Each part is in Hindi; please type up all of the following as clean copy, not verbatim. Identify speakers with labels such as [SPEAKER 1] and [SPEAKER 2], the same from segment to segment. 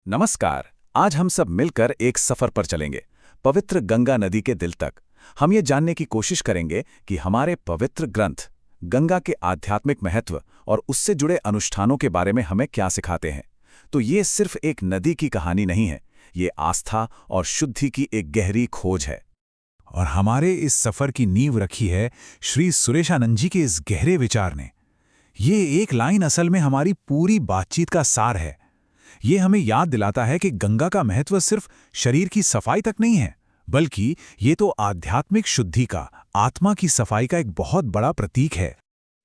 [SPEAKER 1] नमस्कार। आज हम सब मिलकर एक सफर पर चलेंगे, पवित्र गंगा नदी के दिल तक। हम ये जानने की कोशिश करेंगे कि हमारे पवित्र ग्रंथ गंगा के आध्यात्मिक महत्व और उससे जुड़े अनुष्ठानों के बारे में हमें क्या सिखाते हैं। तो ये सिर्फ एक नदी की कहानी नहीं है, ये आस्था और शुद्धि की एक गहरी खोज है।
[SPEAKER 2] और हमारे इस सफर की नींव रखी है श्री सुरेशानंद जी के इस गहरे विचार ने। ये एक लाइन असल में हमारी पूरी बातचीत का सार है। ये हमें याद दिलाता है कि गंगा का महत्व सिर्फ शरीर की सफाई तक नहीं है, बल्कि ये तो आध्यात्मिक शुद्धि का, आत्मा की सफाई का एक बहुत बड़ा प्रतीक है।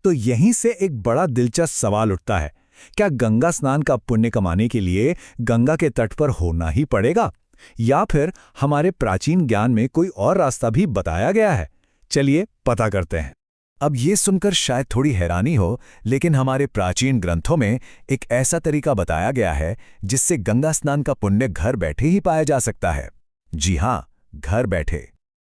[SPEAKER 3] तो यहीं से एक बड़ा दिलचस्प सवाल उठता है, क्या गंगा स्नान का पुण्य कमाने के लिए गंगा के तट पर होना ही पड़ेगा, या फिर हमारे प्राचीन ज्ञान में कोई और रास्ता भी बताया गया है? चलिए पता करते हैं। अब ये सुनकर शायद थोड़ी हैरानी हो, लेकिन हमारे प्राचीन ग्रंथों में एक ऐसा तरीका बताया गया है जिससे गंगा स्नान का पुण्य घर बैठे ही पाया जा सकता है। जी हाँ, घर बैठे।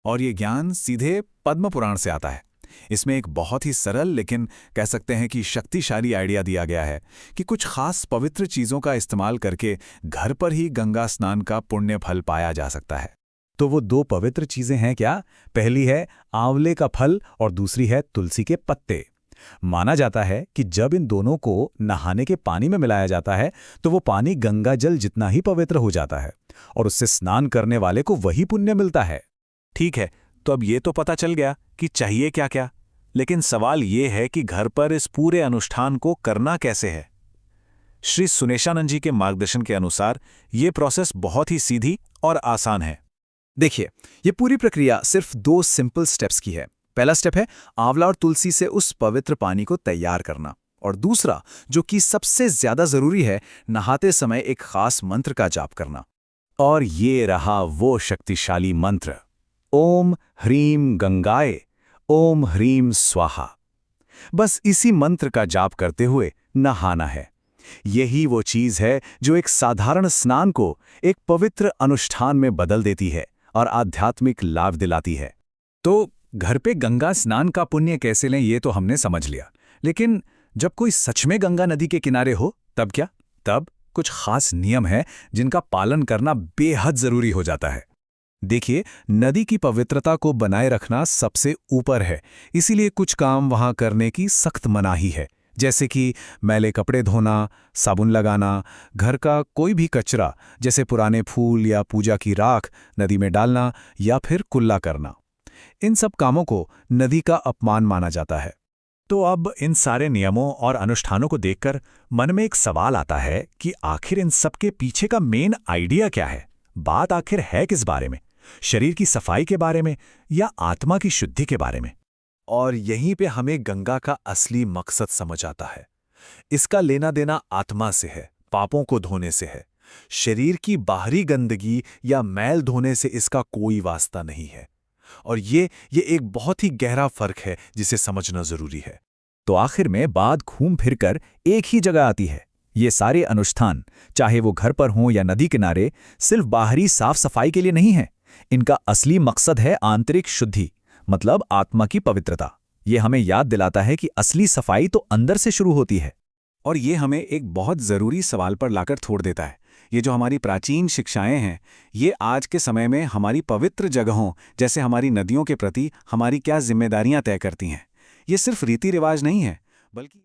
[SPEAKER 1] और ये ज्ञान सीधे पद्म पुराण से आता है। इसमें एक बहुत ही सरल लेकिन कह सकते हैं कि शक्तिशाली आइडिया दिया गया है कि कुछ खास पवित्र चीज़ों का इस्तेमाल करके घर पर ही गंगा स्नान का पुण्य फल पाया जा सकता है।
[SPEAKER 3] तो वो दो पवित्र चीजें हैं क्या? पहली है आंवले का फल और दूसरी है तुलसी के पत्ते। माना जाता है कि जब इन दोनों को नहाने के पानी में मिलाया जाता है तो वो पानी गंगा जल जितना ही पवित्र हो जाता है और उससे स्नान करने वाले को वही पुण्य मिलता है।
[SPEAKER 1] ठीक है, तो अब ये तो पता चल गया कि चाहिए क्या क्या, लेकिन सवाल ये है कि घर पर इस पूरे अनुष्ठान को करना कैसे है। श्री सुरेशानंद जी के मार्गदर्शन के अनुसार ये प्रोसेस बहुत ही सीधी और आसान है।
[SPEAKER 3] देखिए, ये पूरी प्रक्रिया सिर्फ 2 सिंपल स्टेप्स की है। पहला स्टेप है आंवला और तुलसी से उस पवित्र पानी को तैयार करना, और दूसरा, जो कि सबसे ज्यादा जरूरी है, नहाते समय एक खास मंत्र का जाप करना। और ये रहा वो शक्तिशाली मंत्र, ओम ह्रीम गंगाए, ओम ह्रीम स्वाहा। बस इसी मंत्र का जाप करते हुए नहाना है। यही वो चीज है जो एक साधारण स्नान को एक पवित्र अनुष्ठान में बदल देती है और आध्यात्मिक लाभ दिलाती है।
[SPEAKER 2] तो घर पे गंगा स्नान का पुण्य कैसे लें ये तो हमने समझ लिया, लेकिन जब कोई सच में गंगा नदी के किनारे हो तब क्या? तब कुछ खास नियम है जिनका पालन करना बेहद जरूरी हो जाता है। देखिए, नदी की पवित्रता को बनाए रखना सबसे ऊपर है, इसीलिए कुछ काम वहां करने की सख्त मनाही है, जैसे कि मैले कपड़े धोना, साबुन लगाना, घर का कोई भी कचरा जैसे पुराने फूल या पूजा की राख नदी में डालना या फिर कुल्ला करना। इन सब कामों को नदी का अपमान माना जाता है।
[SPEAKER 1] तो अब इन सारे नियमों और अनुष्ठानों को देखकर मन में एक सवाल आता है कि आखिर इन सब के पीछे का मेन आइडिया क्या है? बात आखिर है किस बारे में? शरीर की सफाई के बारे में या आत्मा की शुद्धि के बारे में?
[SPEAKER 3] और यहीं पे हमें गंगा का असली मकसद समझ आता है। इसका लेना देना आत्मा से है, पापों को धोने से है। शरीर की बाहरी गंदगी या मैल धोने से इसका कोई वास्ता नहीं है। और ये एक बहुत ही गहरा फर्क है जिसे समझना जरूरी है। तो आखिर में बात घूम फिरकर एक ही जगह आती है। ये सारे अनुष्ठान, चाहे वो घर पर हों या नदी किनारे, सिर्फ बाहरी साफ सफाई के लिए नहीं है। इनका असली मकसद है आंतरिक शुद्धि, मतलब आत्मा की पवित्रता। ये हमें याद दिलाता है कि असली सफाई तो अंदर से शुरू होती है।
[SPEAKER 1] और ये हमें एक बहुत ज़रूरी सवाल पर लाकर छोड़ देता है। ये जो हमारी प्राचीन शिक्षाएं हैं, ये आज के समय में हमारी पवित्र जगहों जैसे हमारी नदियों के प्रति हमारी क्या जिम्मेदारियां तय करती हैं। ये सिर्फ रीति रिवाज नहीं है, बल्कि